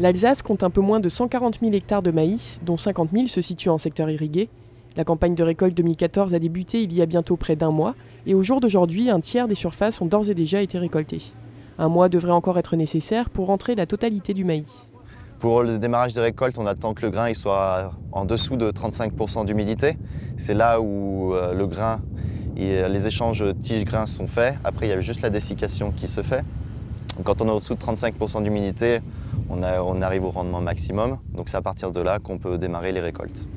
L'Alsace compte un peu moins de 140 000 hectares de maïs, dont 50 000 se situent en secteur irrigué. La campagne de récolte 2014 a débuté il y a bientôt près d'un mois, et au jour d'aujourd'hui, un tiers des surfaces ont d'ores et déjà été récoltées. Un mois devrait encore être nécessaire pour rentrer la totalité du maïs. Pour le démarrage des récoltes, on attend que le grain soit en dessous de 35% d'humidité. C'est là où le grain, les échanges tige-grain sont faits. Après, il y a juste la dessiccation qui se fait. Quand on est au-dessous de 35% d'humidité, on arrive au rendement maximum. Donc c'est à partir de là qu'on peut démarrer les récoltes.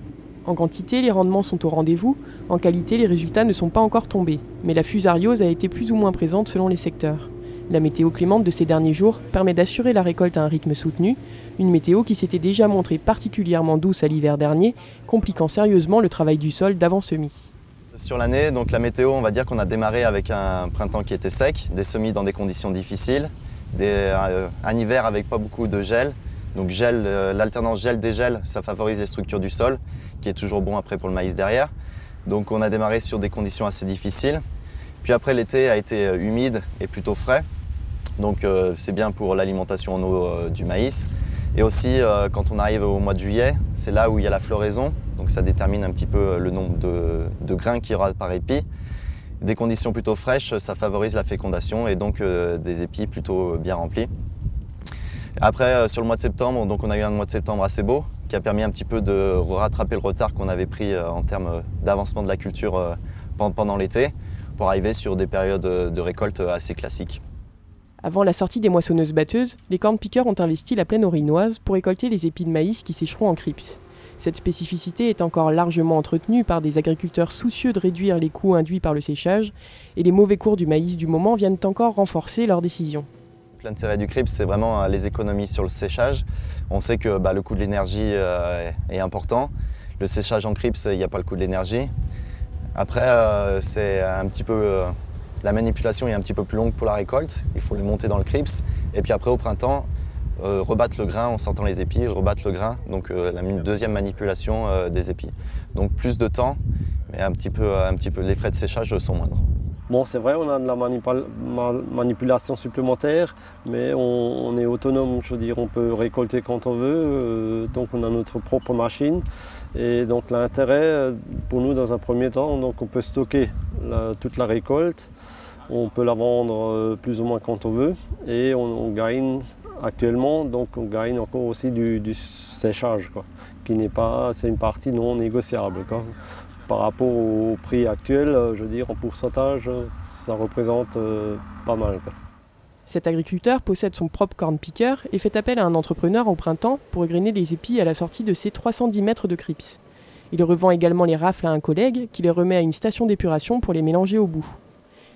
En quantité, les rendements sont au rendez-vous. En qualité, les résultats ne sont pas encore tombés. Mais la fusariose a été plus ou moins présente selon les secteurs. La météo clémente de ces derniers jours permet d'assurer la récolte à un rythme soutenu, une météo qui s'était déjà montrée particulièrement douce à l'hiver dernier, compliquant sérieusement le travail du sol d'avant-semis. Sur l'année, donc la météo, on va dire qu'on a démarré avec un printemps qui était sec, des semis dans des conditions difficiles, un hiver avec pas beaucoup de gel. Donc l'alternance gel-dégel, ça favorise les structures du sol, qui est toujours bon après pour le maïs derrière. Donc on a démarré sur des conditions assez difficiles. Puis après, l'été a été humide et plutôt frais. Donc c'est bien pour l'alimentation en eau du maïs. Et aussi, quand on arrive au mois de juillet, c'est là où il y a la floraison. Donc ça détermine un petit peu le nombre de grains qu'il y aura par épi. Des conditions plutôt fraîches, ça favorise la fécondation et donc des épis plutôt bien remplis. Après, sur le mois de septembre, donc on a eu un mois de septembre assez beau, qui a permis un petit peu de rattraper le retard qu'on avait pris en termes d'avancement de la culture pendant l'été, pour arriver sur des périodes de récolte assez classiques. Avant la sortie des moissonneuses-batteuses, les corn-pickers ont investi la plaine orinoise pour récolter les épis de maïs qui sécheront en crips. Cette spécificité est encore largement entretenue par des agriculteurs soucieux de réduire les coûts induits par le séchage, et les mauvais cours du maïs du moment viennent encore renforcer leurs décisions. L'intérêt du crips, c'est vraiment les économies sur le séchage. On sait que le coût de l'énergie est important. Le séchage en crips, il n'y a pas le coût de l'énergie. Après, c'est un petit peu, la manipulation est un petit peu plus longue pour la récolte. Il faut les monter dans le crips. Et puis après, au printemps, rebattre le grain en sortant les épis, rebattre le grain. Donc la deuxième manipulation des épis. Donc plus de temps, mais un petit peu, les frais de séchage sont moindres. Bon, c'est vrai, on a de la manipulation supplémentaire, mais on est autonome, je veux dire, on peut récolter quand on veut, donc on a notre propre machine. Et donc l'intérêt pour nous, dans un premier temps, donc on peut stocker toute la récolte, on peut la vendre plus ou moins quand on veut, et on gagne actuellement, donc on gagne encore aussi du séchage, quoi, qui n'est pas, c'est une partie non négociable, quoi. Par rapport au prix actuel, je veux dire, en pourcentage, ça représente pas mal, quoi. Cet agriculteur possède son propre corn-picker et fait appel à un entrepreneur au printemps pour égrainer les épis à la sortie de ses 310 mètres de crips. Il revend également les rafles à un collègue qui les remet à une station d'épuration pour les mélanger au bout.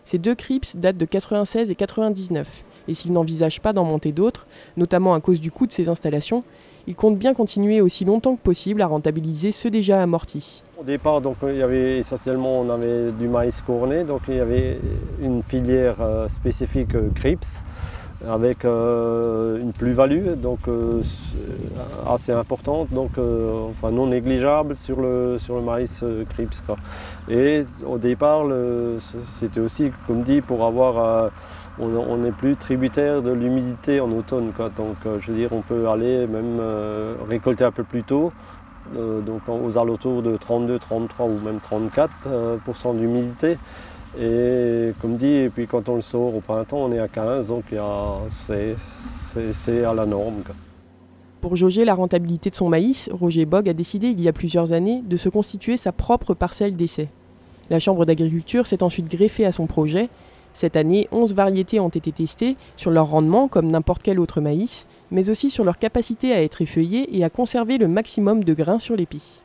Ces deux crips datent de 96 et 99, et s'il n'envisage pas d'en monter d'autres, notamment à cause du coût de ces installations, il compte bien continuer aussi longtemps que possible à rentabiliser ceux déjà amortis. Au départ, donc, il y avait essentiellement on avait du maïs corné, donc il y avait une filière spécifique crips avec une plus-value donc assez importante, donc enfin non négligeable sur le maïs crips, quoi. Et au départ, c'était aussi, comme dit, pour avoir on n'est plus tributaire de l'humidité en automne, quoi. Donc je veux dire, on peut aller même récolter un peu plus tôt. Donc aux alentours de 32, 33 ou même 34% d'humidité. Et comme dit, et puis quand on le sort au printemps, on est à 15, donc c'est à la norme, quoi. Pour jauger la rentabilité de son maïs, Roger Bog a décidé il y a plusieurs années de se constituer sa propre parcelle d'essai. La Chambre d'agriculture s'est ensuite greffée à son projet. Cette année, 11 variétés ont été testées sur leur rendement comme n'importe quel autre maïs, mais aussi sur leur capacité à être effeuillée et à conserver le maximum de grains sur l'épi.